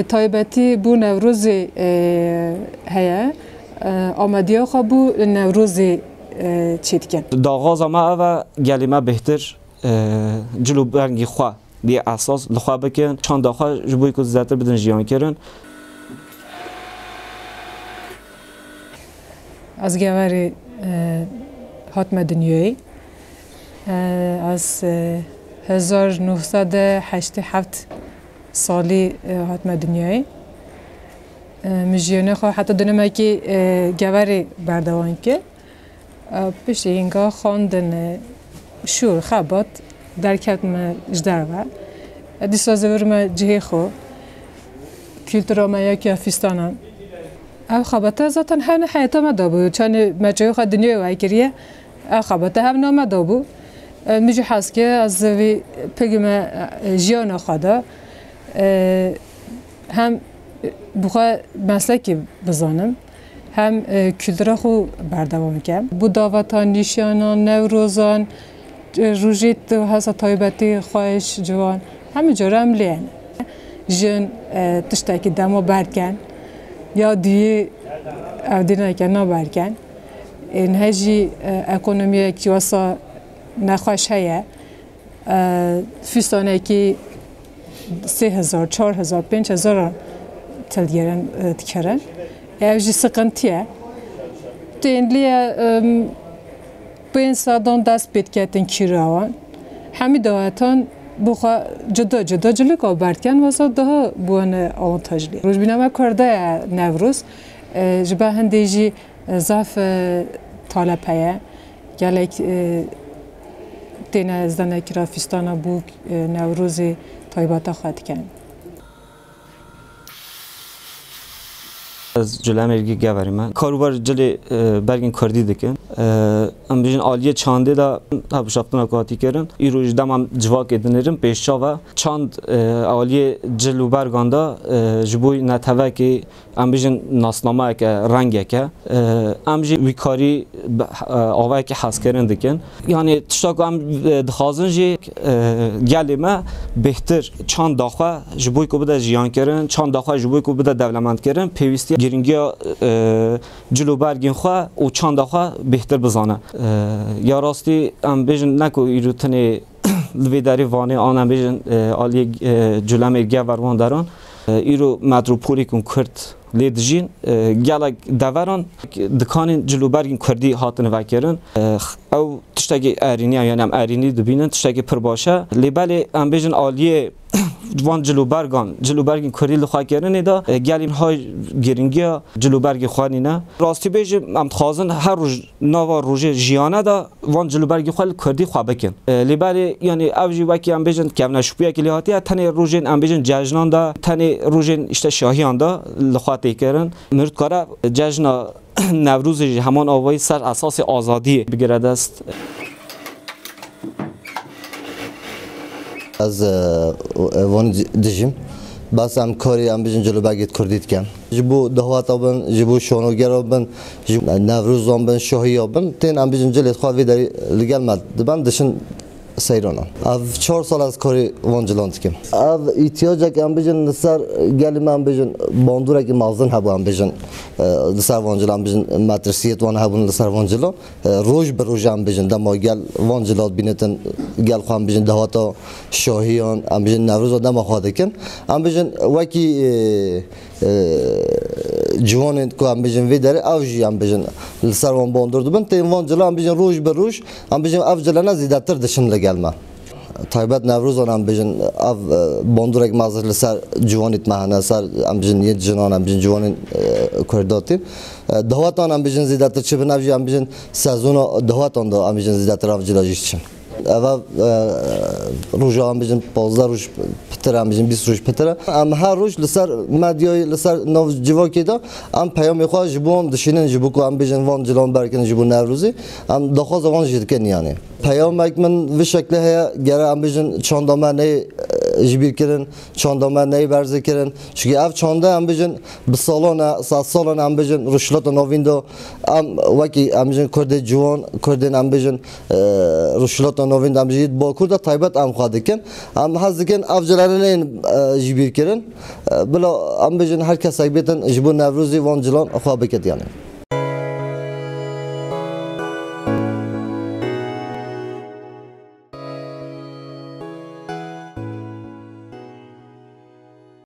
تایبەتی بو نوروز هەیە ئامادەیە خۆ بو نوروز چی دکەن داغازا ما و گلیمه بهتر جلو برنگی خواه دی اساس لخوا بکن چند داخل جبوی که زیادتر بدن جیان کردن از گواری هاتم دنیایی از 1987 سالی هاتم دنیایی مجیانه خواه حتی دنمه که گواری بردوان که پشت اینگاه خواندن شور خبات در کتم جدر و دیسازه ورم جهی خو کلتورا ما یکی افستانم او خباته زاتن هر حیاتا ما دابو چون مجای خود دنیای وای کریه او خباته هم نام دابو میجی حس که از وی پگم جیان خدا هم بخواه مسلکی بزنم هم کلتورا خو بردوام کم بو دعوتان نشانان نوروزان روزیت هست تایبەتی خواهش جوان همه جوره هم لین جن تشتاکی دمو برکن یا دیگه او دینا که نبرکن این هجی اکونومی که واسه نخواهش هیه فیستانه که 3000 4000 5000 تلگیرن تکرن اوجی سقنتیه این لیه بین سادان دست بید کردن کیراوان همی داوتان بخوا جدا جلو که بردکن واسه ده بوان آوانتاجلی روز بینامه کرده نوروز جبه هندیجی زاف طالبه گلک تینه ازدانه کرافستانه بو نوروز تایباتا خواهد کن از جلوی مرگی گواری من کاروبار جلی برگین کردی دکن ام بیشتر عالیه چانده دا هبشافتن اکاتی کردن ای روز دم هم جواک ادنریم پیشا و چاند عالیه جلو برگاندا جبوی نتوه که ام بیشتر ناسنامه که رنگه که ام جی ویکاری آوای که حس کردن دکن یعنی تشتاق ام دخازن جی گلی ما بهتر چاند داخل جبوی کو بده جیان کردن چاند داخل جبوی کو بده دولمند کردن پیوستی گرینگیا جلو برگین خواه و چند خواه بهتر بزانه یا راستی ام بیشن نکو ایروتنی لویداری وانه آن بیشن آلی جلو مرگی وروان دارن ایرو متروپولی کن کرد لیدجین گلک دوران دکان جلو برگین کردی هاتن وکرن او تشتگی ارینی یعنی ام ارینی دبینن تشتگی پر باشه لیبل ام بیشن آلیه وان جلوبرگین کردی لخواه کردن دا گلین های گرینگیا جلوبرگ خوانی نه راستی بیشم ام خازن هر روز نوا روز جیانه دا وان جلوبرگ خواه کردی خواه بکن لیبری یعنی اوجی وکی ام بیشن کم نشوپیه کلیاتی تنی روزین ام بیشن جشنان دا تنی روزین اشته شاهیان دا لخواه تیکرن مرد کاره جشن نوروز همان آوای سر اساس آزادی بگیرد است از وان دژیم بس هم کاری هم بیشتر جلو بگید کردید کن جبو دهوات آبن جبو شانوگر آبن جبو نوروز آبن شاهی آبن تین هم بیشتر جلوی خواهی داری لگل مد دبن دشن سیرانان از 4 سال از کاری وان جلاند کم از احتیاج که هم بیشتر نسر گلی من بیشتر باندوره که مازن هبو هم بیشتر نسر وان جلان بیشتر مدرسیت وان هبون نسر وان جلان روز به روز هم بیشتر دما گل وان جلاد بینتن گل خواهم بیشتر دهاتا شاهیان هم بیشتر نوروز و دما خواهد کن هم بیشتر وکی جوان که هم بیشتر ویداره اوجی هم بیشتر نسر وان باندور دبن تیم وان جلان هم بیشتر روز به روز هم بیشتر افجلانه زیادتر دشن لگلمه تایبەت نوروز آنم بیشتر اف باندورک مازر لسر جوانیت مهنه سر هم بیشتر نیت جنان هم بیشتر جوان کرداتیم دهات آنم بیشتر زیادتر چه بنویی هم بیشتر سازون دهات آن دا هم بیشتر زیادتر افجلاجیش چن اول روزا هم بیشتر 15 روز پتر هم بیشتر 20 روز پتره. هر روز لسر مدیای لسر نو جوا کیدا هم پیام خواهد جبون دشینن جبو که هم بیشتر وان جلان برکن جبو نوروزی هم دخواست وان جد کنی یعنی. پیام یک من به شکلی هیا گره هم بیشتر چندامه نه جبیر کردن چندامه نه برزه کردن چون اف چنده هم بیشتر به سالان سالان هم بیشتر رشلات نویندو هم وکی هم بیشتر کرد جوان کردن هم بیشتر رشلات نویند هم بیشتر با کرد تایبت هم خواهد کن هم هست کن افجرانه نه جبیر کردن بلا هم بیشتر هر کس بیتن جبون نوروزی وان جلان خواهد بکت یعنی.